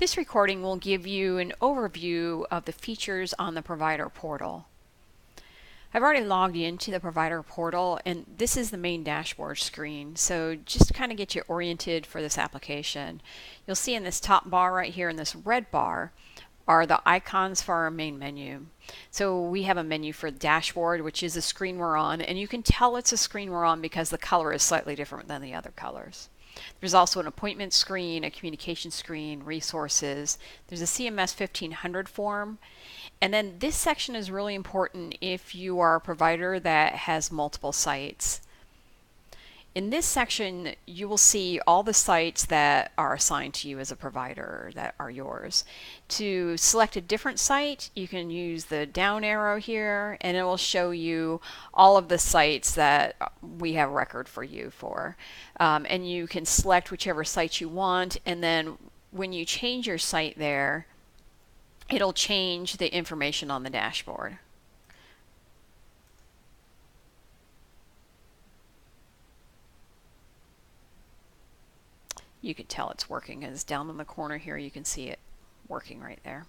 This recording will give you an overview of the features on the provider portal. I've already logged into the provider portal, and this is the main dashboard screen. So just to kind of get you oriented for this application, you'll see in this top bar right here in this red bar are the icons for our main menu. So we have a menu for the dashboard, which is the screen we're on, and you can tell it's a screen we're on because the color is slightly different than the other colors. There's also an appointment screen, a communication screen, resources. There's a CMS 1500 form. And then this section is really important if you are a provider that has multiple sites. In this section, you will see all the sites that are assigned to you as a provider that are yours. To select a different site, you can use the down arrow here, and it will show you all of the sites that we have record for you for. And you can select whichever site you want, and then when you change your site there, it'll change the information on the dashboard. You can tell it's working, as down in the corner here you can see it working right there.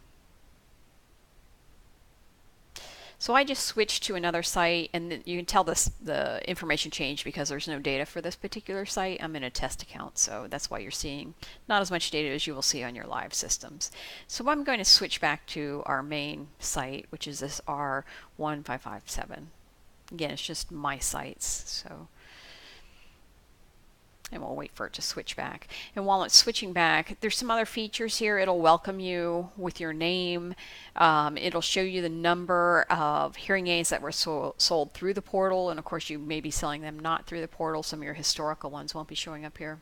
So I just switched to another site, and you can tell the information changed because there's no data for this particular site. I'm in a test account, so that's why you're seeing not as much data as you will see on your live systems. So I'm going to switch back to our main site, which is this R1557. Again, it's just my sites, so. And we'll wait for it to switch back. And while it's switching back, there's some other features here. It'll welcome you with your name. It'll show you the number of hearing aids that were sold through the portal. And of course, you may be selling them not through the portal. Some of your historical ones won't be showing up here.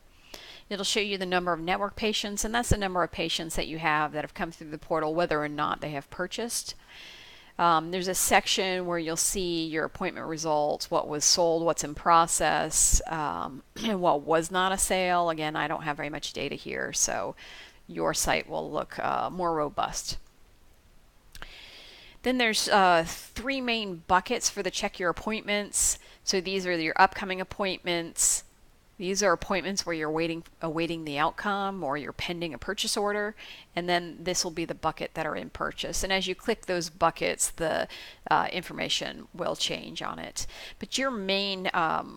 It'll show you the number of network patients, and that's the number of patients that you have that have come through the portal, whether or not they have purchased. There's a section where you'll see your appointment results, what was sold, what's in process, and what was not a sale. Again, I don't have very much data here, so your site will look more robust. Then there's three main buckets for the check your appointments. So these are your upcoming appointments. These are appointments where you're awaiting the outcome, or you're pending a purchase order, and then this will be the bucket that are in purchase. And as you click those buckets, the information will change on it. But your main,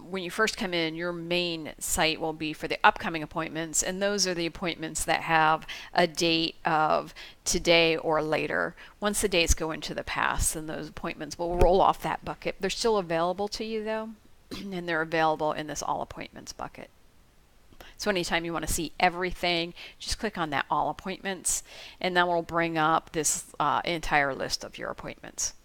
when you first come in, your main site will be for the upcoming appointments, and those are the appointments that have a date of today or later. Once the dates go into the past, then those appointments will roll off that bucket. They're still available to you though, and they're available in this all appointments bucket. So anytime you want to see everything, just click on that all appointments, and that will bring up this entire list of your appointments.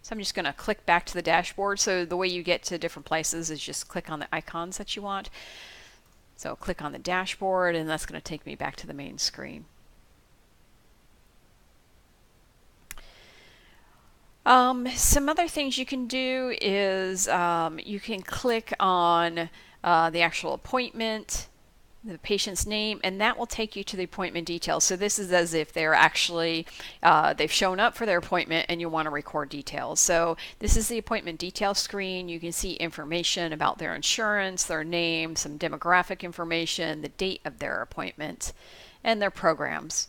So I'm just going to click back to the dashboard. So the way you get to different places is just click on the icons that you want. So click on the dashboard, and that's going to take me back to the main screen. Some other things you can do is you can click on the actual appointment, the patient's name, and that will take you to the appointment details. So this is as if they're actually, they've shown up for their appointment and you want to record details. So this is the appointment detail screen. You can see information about their insurance, their name, some demographic information, the date of their appointment, and their programs.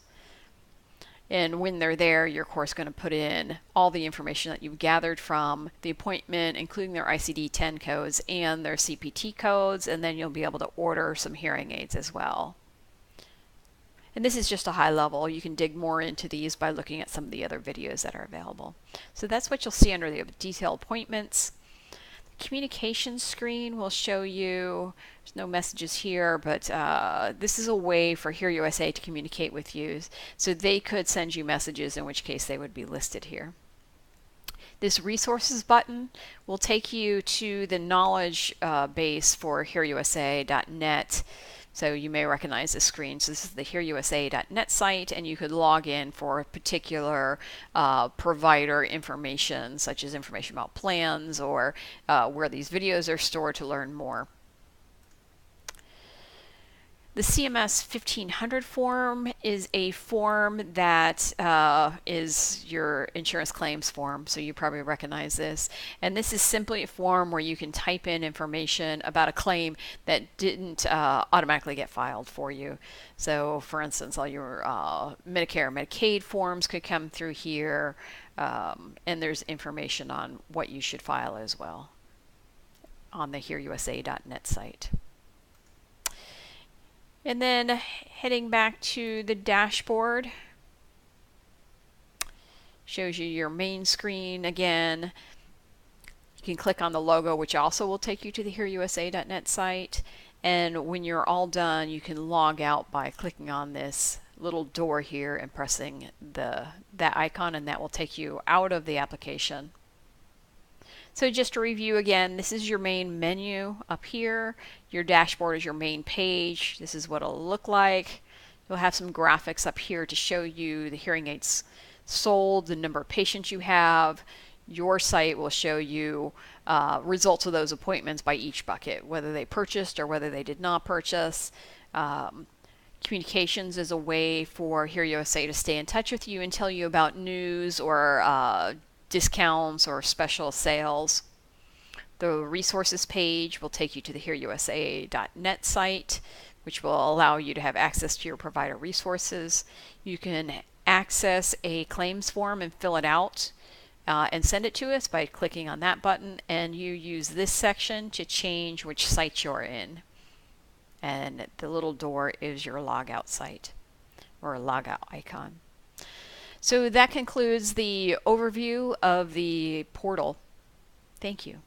And when they're there, you're of course going to put in all the information that you've gathered from the appointment, including their ICD-10 codes and their CPT codes, and then you'll be able to order some hearing aids as well. And this is just a high level. You can dig more into these by looking at some of the other videos that are available. So that's what you'll see under the detailed appointments. Communication screen will show you, there's no messages here, but this is a way for Hear USA to communicate with you. So they could send you messages, in which case they would be listed here. This resources button will take you to the knowledge base for HearUSA.net. So you may recognize this screen. So this is the HearUSA.net site, and you could log in for a particular provider information, such as information about plans or where these videos are stored to learn more. The CMS 1500 form is a form that is your insurance claims form, so you probably recognize this. And this is simply a form where you can type in information about a claim that didn't automatically get filed for you. So, for instance, all your Medicare, Medicaid forms could come through here, and there's information on what you should file as well on the HereUSA.net site. And then heading back to the dashboard, shows you your main screen again. You can click on the logo, which also will take you to the HereUSA.net site. And when you're all done, you can log out by clicking on this little door here and pressing that icon, and that will take you out of the application. So just to review again, this is your main menu up here. Your dashboard is your main page. This is what it'll look like. You'll have some graphics up here to show you the hearing aids sold, the number of patients you have. Your site will show you results of those appointments by each bucket, whether they purchased or whether they did not purchase. Communications is a way for HereUSA to stay in touch with you and tell you about news or discounts or special sales. The resources page will take you to the HereUSA.net site, which will allow you to have access to your provider resources. You can access a claims form and fill it out and send it to us by clicking on that button, and you use this section to change which site you're in. And the little door is your logout site or logout icon. So that concludes the overview of the portal. Thank you.